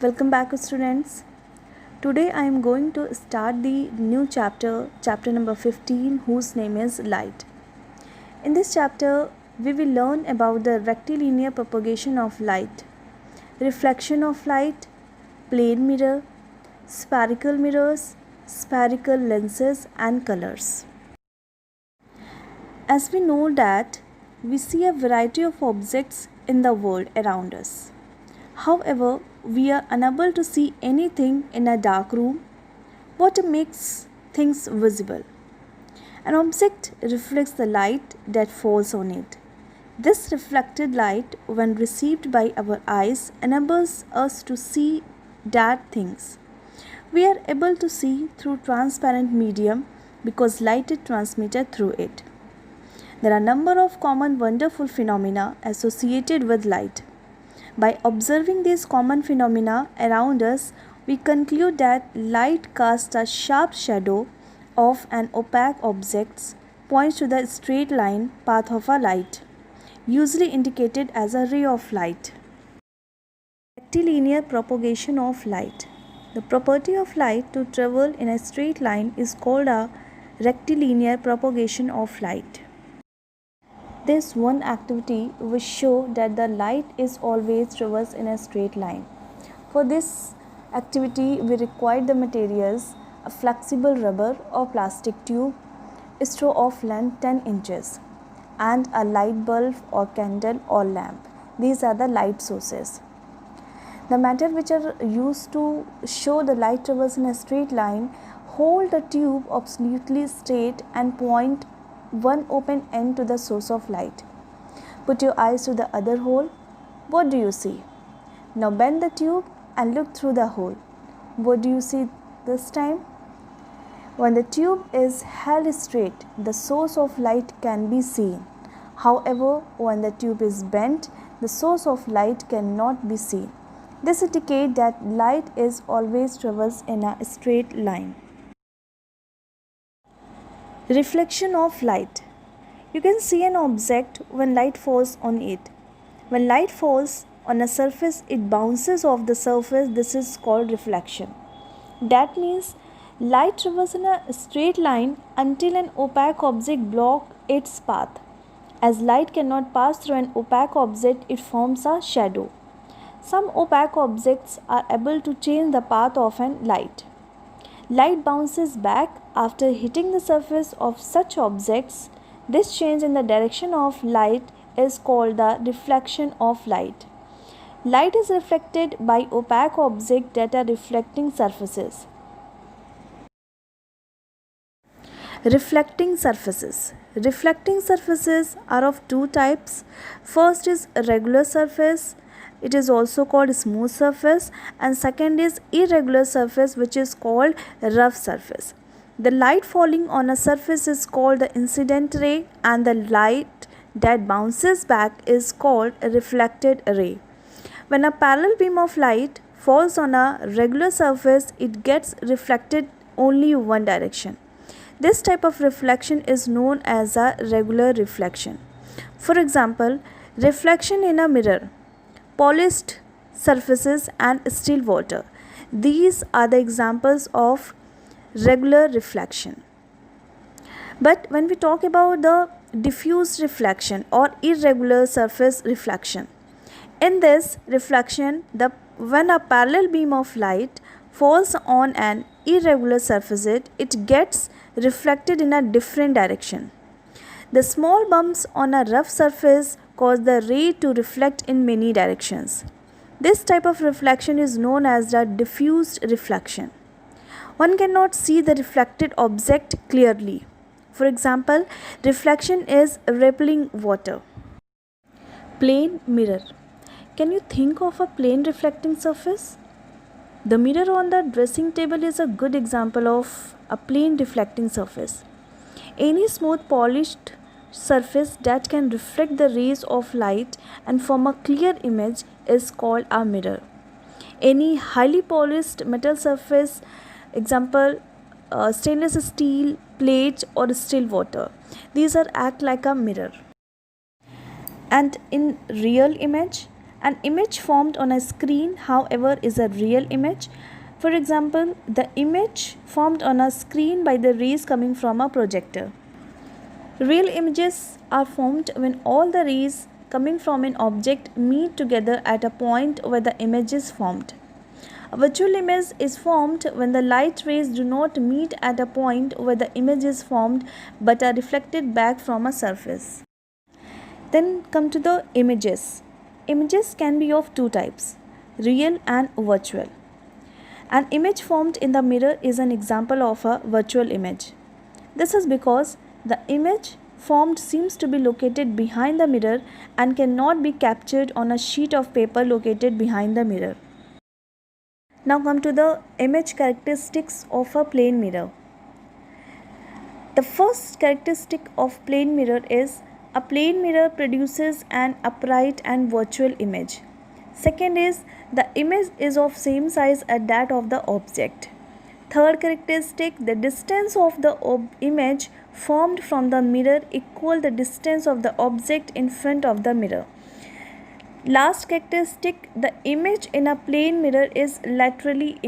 Welcome back, students. Today I am going to start the new chapter number 15, whose name is Light. In this chapter, we will learn about the rectilinear propagation of light, reflection of light, plane mirror, spherical mirrors, spherical lenses, and colors. As we know that we see a variety of objects in the world around us. However, we are unable to see anything in a dark room. What makes things visible? An object reflects the light that falls on it. This reflected light, when received by our eyes, enables us to see that things. We are able to see through transparent medium because light is transmitted through it. There are a number of common wonderful phenomena associated with light. By observing these common phenomena around us, we conclude that light casts a sharp shadow of an opaque object, points to the straight line path of a light, usually indicated as a ray of light. Rectilinear propagation of light. The property of light to travel in a straight line is called a rectilinear propagation of light. This one activity will show that the light is always traversed in a straight line. For this activity, we require the materials a flexible rubber or plastic tube, a straw of length 10 inches, and a light bulb or candle or lamp. These are the light sources. The matter which are used to show the light traverse in a straight line hold the tube absolutely straight and point one open end to the source of light. Put your eyes to the other hole. What do you see? Now bend the tube and look through the hole. What do you see this time? When the tube is held straight, the source of light can be seen. However, when the tube is bent, the source of light cannot be seen. This indicates that light is always traversed in a straight line. Reflection of light. You can see an object when light falls on it. When light falls on a surface, it bounces off the surface. This is called reflection. That means light travels in a straight line until an opaque object blocks its path. As light cannot pass through an opaque object, it forms a shadow. Some opaque objects are able to change the path of an light. Light bounces back after hitting the surface of such objects. This change in the direction of light is called the reflection of light. Light is reflected by opaque objects that are reflecting surfaces. Reflecting surfaces. Reflecting surfaces are of two types. First is a regular surface. It is also called smooth surface, and second is irregular surface, which is called rough surface. The light falling on a surface is called the incident ray, and the light that bounces back is called a reflected ray. When a parallel beam of light falls on a regular surface, it gets reflected only one direction. This type of reflection is known as a regular reflection. For example, reflection in a mirror, polished surfaces, and still water. These are the examples of regular reflection. But when we talk about the diffuse reflection or irregular surface reflection, in this reflection, when a parallel beam of light falls on an irregular surface, it gets reflected in a different direction. The small bumps on a rough surface cause the ray to reflect in many directions. This type of reflection is known as the diffused reflection. One cannot see the reflected object clearly. For example, reflection is rippling water. Plane mirror. Can you think of a plane reflecting surface? The mirror on the dressing table is a good example of a plane reflecting surface. Any smooth polished surface that can reflect the rays of light and form a clear image is called a mirror. Any highly polished metal surface, example stainless steel, plate, or still water, these are act like a mirror. And in real image, An image formed on a screen, however, is a real image. For example, the image formed on a screen by the rays coming from a projector. Real images are formed when all the rays coming from an object meet together at a point where the image is formed. A virtual image is formed when the light rays do not meet at a point where the image is formed but are reflected back from a surface. Then come to the images. Images can be of two types, real and virtual. An image formed in the mirror is an example of a virtual image. This is because the image formed seems to be located behind the mirror and cannot be captured on a sheet of paper located behind the mirror. Now come to the image characteristics of a plane mirror. The first characteristic of plane mirror is a plane mirror produces an upright and virtual image. Second is the image is of same size as that of the object. Third characteristic, the distance of the image formed from the mirror equal the distance of the object in front of the mirror. Last characteristic, the image in a plane mirror is laterally